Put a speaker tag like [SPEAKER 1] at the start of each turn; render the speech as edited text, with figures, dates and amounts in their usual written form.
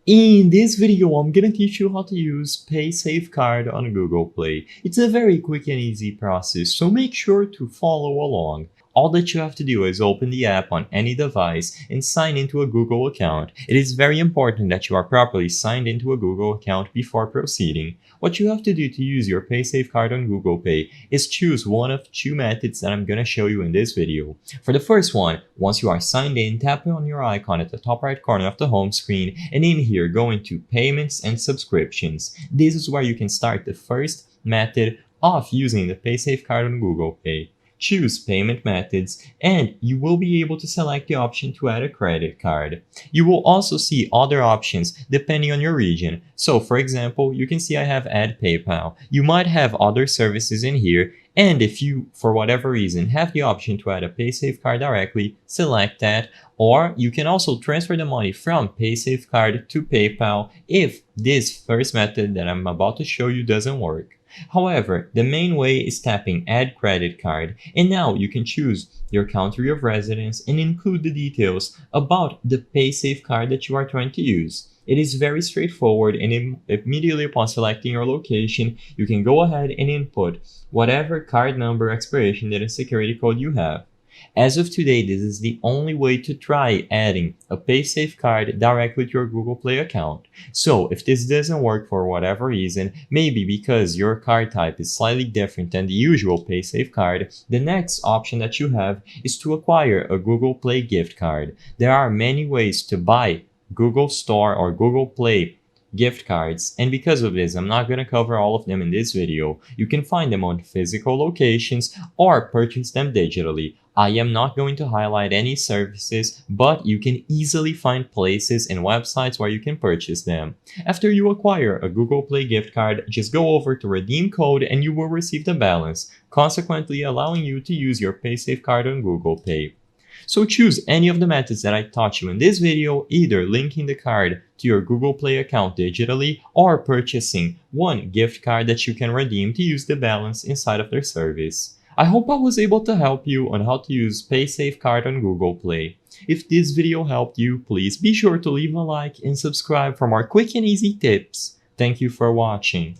[SPEAKER 1] In this video, I'm gonna teach you how to use Paysafecard on Google Play. It's a very quick and easy process, so make sure to follow along. All that you have to do is open the app on any device and sign into a Google account. It is very important that you are properly signed into a Google account before proceeding. What you have to do to use your Paysafecard on Google Pay is choose one of two methods that I'm gonna show you in this video. For the first one, once you are signed in, tap on your icon at the top right corner of the home screen, and in here go into Payments and Subscriptions. This is where you can start the first method of using the Paysafecard on Google Pay. Choose Payment Methods, and you will be able to select the option to add a credit card. You will also see other options depending on your region. So for example, you can see I have Add PayPal. You might have other services in here, and if you, for whatever reason, have the option to add a Paysafecard directly, select that. Or you can also transfer the money from Paysafecard to PayPal if this first method that I'm about to show you doesn't work. However, the main way is tapping Add Credit Card, and now you can choose your country of residence and include the details about the Paysafecard that you are trying to use. It is very straightforward, and immediately upon selecting your location, you can go ahead and input whatever card number, expiration date, and security code you have. As of today, this is the only way to try adding a Paysafecard directly to your Google Play account. So if this doesn't work for whatever reason, maybe because your card type is slightly different than the usual Paysafecard, the next option that you have is to acquire a Google Play gift card. There are many ways to buy Google Store or Google Play gift cards, and because of this, I'm not going to cover all of them in this video. You can find them on physical locations or purchase them digitally. I am not going to highlight any services, but you can easily find places and websites where you can purchase them. After you acquire a Google Play gift card, just go over to redeem code and you will receive the balance, consequently allowing you to use your Paysafecard on Google Pay. So choose any of the methods that I taught you in this video, either linking the card to your Google Play account digitally or purchasing one gift card that you can redeem to use the balance inside of their service. I hope I was able to help you on how to use Paysafecard on Google Play. If this video helped you, please be sure to leave a like and subscribe for more quick and easy tips. Thank you for watching.